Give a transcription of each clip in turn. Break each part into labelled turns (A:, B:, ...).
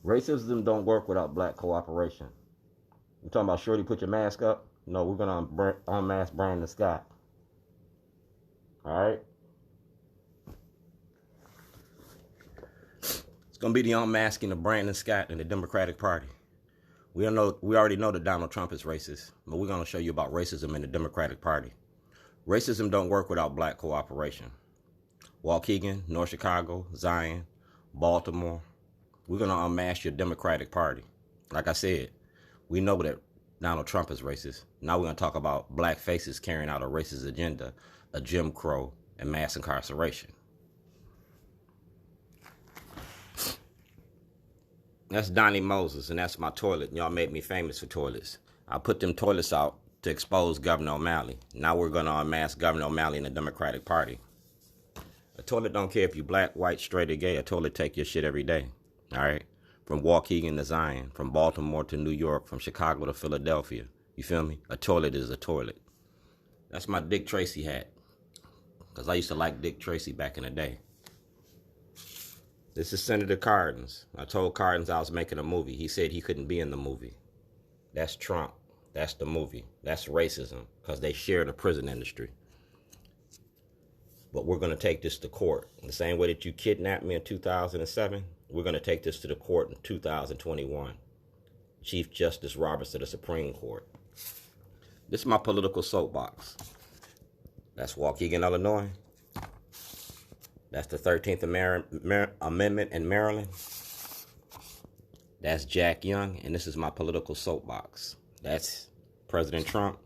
A: Racism don't work without black cooperation. You talking about Shorty, put your mask up? No, we're gonna unmask Brandon Scott. All right. It's gonna be the unmasking of Brandon Scott and the Democratic Party. We already know that Donald Trump is racist, but we're gonna show you about racism in the Democratic Party. Racism don't work without black cooperation. Waukegan, North Chicago, Zion, Baltimore. We're gonna unmask your Democratic Party. Like I said, we know that Donald Trump is racist. Now we're gonna talk about black faces carrying out a racist agenda, a Jim Crow, and mass incarceration. That's Donnie Moses, and that's my toilet. Y'all made me famous for toilets. I put them toilets out to expose Governor O'Malley. Now we're going to unmask Governor O'Malley in the Democratic Party. A toilet don't care if you black, white, straight, or gay. A toilet take your shit every day. All right? From Waukegan to Zion, from Baltimore to New York, from Chicago to Philadelphia. You feel me? A toilet is a toilet. That's my Dick Tracy hat. Because I used to like Dick Tracy back in the day. This is Senator Cardin's. I told Cardin's I was making a movie. He said he couldn't be in the movie. That's Trump. That's the movie. That's racism because they share the prison industry. But we're going to take this to court. The same way that you kidnapped me in 2007, we're going to take this to the court in 2021. Chief Justice Roberts of the Supreme Court. This is my political soapbox. That's Waukegan, Illinois. That's the 13th Amendment in Maryland. That's Jack Young, and this is my political soapbox. That's President Trump,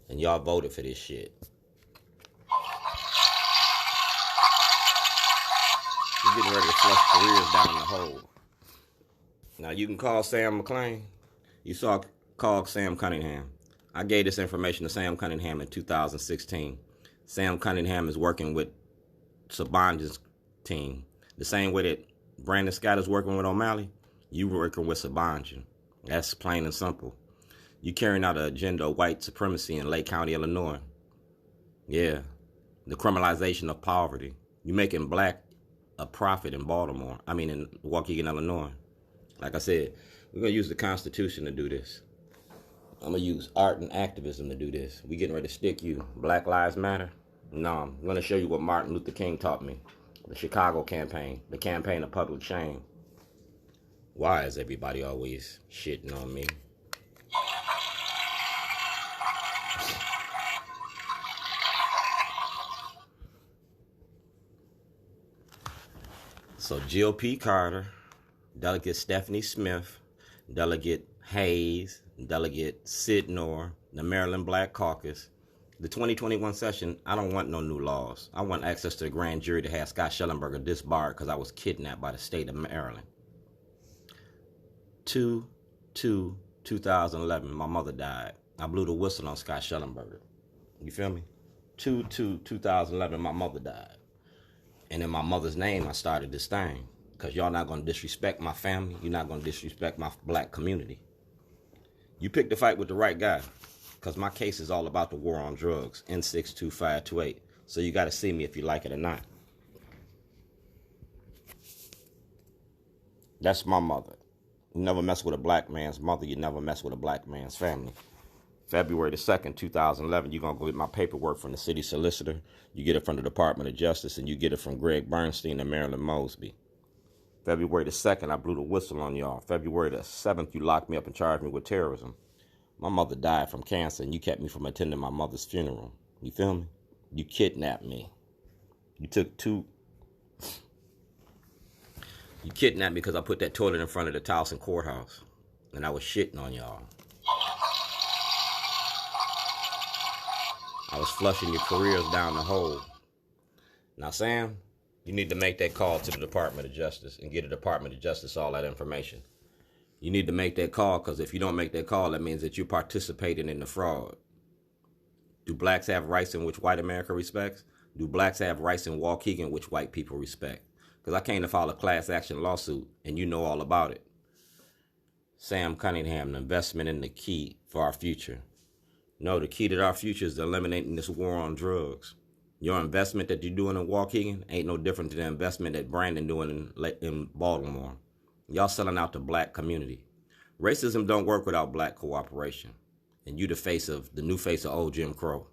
A: and y'all voted for this shit. We're getting ready to flush careers down the hole. Now, you can call Sam McClain. You saw call Sam Cunningham. I gave this information to Sam Cunningham in 2016. Sam Cunningham is working with Sabanja's team. The same way that Brandon Scott is working with O'Malley, you working with Sabanja. That's plain and simple. You carrying out an agenda of white supremacy in Lake County, Illinois. Yeah. The criminalization of poverty. You making black a profit in Baltimore. In Waukegan, Illinois. Like I said, we're going to use the Constitution to do this. I'm going to use art and activism to do this. We getting ready to stick you. Black Lives Matter. No, I'm going to show you what Martin Luther King taught me. The Chicago campaign. The campaign of public shame. Why is everybody always shitting on me? So Jill P. Carter, Delegate Stephanie Smith, Delegate Hayes, Delegate Sidnor, the Maryland Black Caucus. The 2021 session, I don't want no new laws. I want access to the grand jury to have Scott Schellenberger disbarred because I was kidnapped by the state of Maryland. 2/2/2011, my mother died. I blew the whistle on Scott Schellenberger. You feel me? 2/2/2011, my mother died. And in my mother's name, I started this thing. Because y'all not going to disrespect my family. You're not going to disrespect my black community. You picked the fight with the right guy. Because my case is all about the war on drugs. N62528. So you got to see me if you like it or not. That's my mother. You never mess with a black man's mother. You never mess with a black man's family. February the 2nd, 2011, you're going to go get my paperwork from the city solicitor. You get it from the Department of Justice, and you get it from Greg Bernstein and Marilyn Mosby. February the 2nd, I blew the whistle on y'all. February the 7th, you locked me up and charged me with terrorism. My mother died from cancer, and you kept me from attending my mother's funeral. You feel me? You kidnapped me. You kidnapped me because I put that toilet in front of the Towson courthouse, and I was shitting on y'all. I was flushing your careers down the hole. Now, Sam, you need to make that call to the Department of Justice and get the Department of Justice all that information. You need to make that call because if you don't make that call, that means that you're participating in the fraud. Do blacks have rights in which white America respects? Do blacks have rights in Waukegan which white people respect? Because I came to file a class action lawsuit and you know all about it. Sam Cunningham, the investment in the key for our future. No, the key to our future is eliminating this war on drugs. Your investment that you're doing in Waukegan ain't no different than the investment that Brandon doing in Baltimore. Y'all selling out the black community. Racism don't work without black cooperation. And you the new face of old Jim Crow.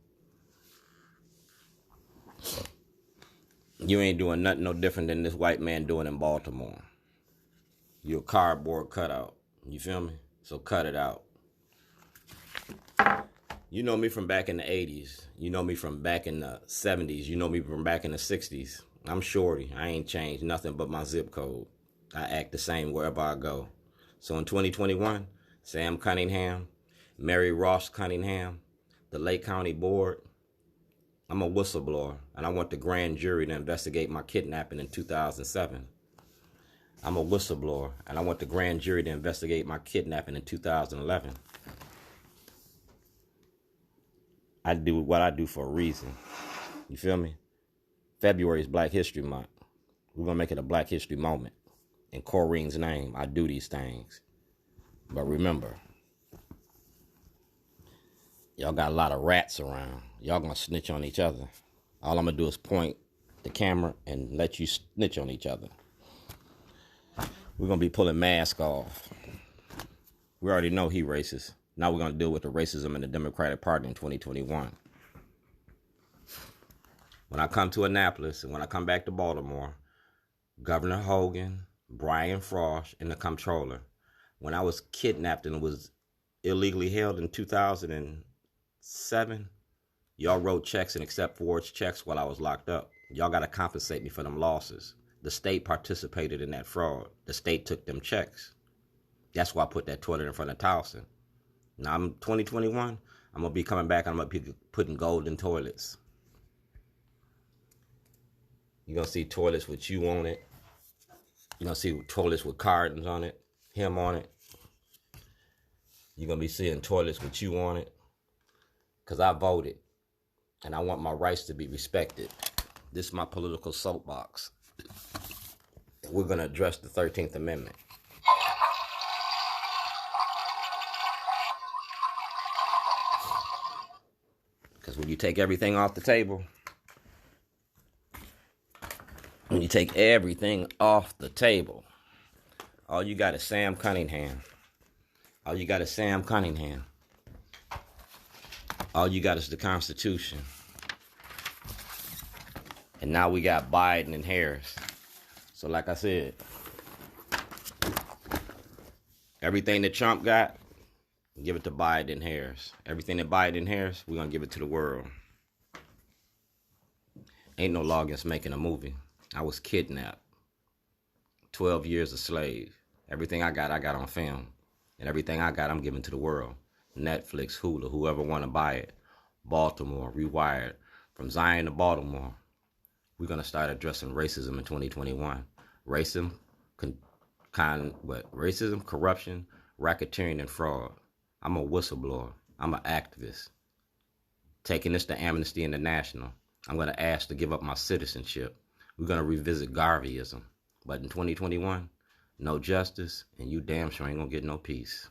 A: You ain't doing nothing no different than this white man doing in Baltimore. You're a cardboard cutout. You feel me? So cut it out. You know me from back in the 80s. You know me from back in the 70s. You know me from back in the 60s. I'm Shorty. I ain't changed nothing but my zip code. I act the same wherever I go. So in 2021, Sam Cunningham, Mary Ross Cunningham, the Lake County Board, I'm a whistleblower, and I want the grand jury to investigate my kidnapping in 2007. I'm a whistleblower, and I want the grand jury to investigate my kidnapping in 2011. I do what I do for a reason. You feel me? February is Black History Month. We're going to make it a Black History moment. In Corrine's name, I do these things. But remember, y'all got a lot of rats around. Y'all going to snitch on each other. All I'm going to do is point the camera and let you snitch on each other. We're going to be pulling masks off. We already know he racist. Now we're going to deal with the racism in the Democratic Party in 2021. When I come to Annapolis and when I come back to Baltimore, Governor Hogan, Brian Frost, and the comptroller, when I was kidnapped and was illegally held in 2007, y'all wrote checks and accept forged checks while I was locked up. Y'all got to compensate me for them losses. The state participated in that fraud. The state took them checks. That's why I put that toilet in front of Towson. Now I'm 2021. I'm going to be coming back and I'm going to be putting gold in toilets. You're going to see toilets with you on it. You're going to see toilets with Cardinals on it, him on it. You're going to be seeing toilets with you on it. Because I voted. And I want my rights to be respected. This is my political soapbox. We're going to address the 13th Amendment. Because when you take everything off the table, all you got is Sam Cunningham. All you got is Sam Cunningham. All you got is the Constitution. And now we got Biden and Harris. So like I said, everything that Trump got, give it to Biden and Harris. Everything that Biden and Harris, we're going to give it to the world. Ain't no law against making a movie. I was kidnapped. 12 years a slave. Everything I got on film. And everything I got, I'm giving to the world. Netflix, Hulu, whoever want to buy it. Baltimore, Rewired. From Zion to Baltimore. We're going to start addressing racism in 2021. Racism, corruption, racketeering, and fraud. I'm a whistleblower. I'm an activist. Taking this to Amnesty International. I'm going to ask to give up my citizenship. We're going to revisit Garveyism. But in 2021, no justice, and you damn sure ain't going to get no peace.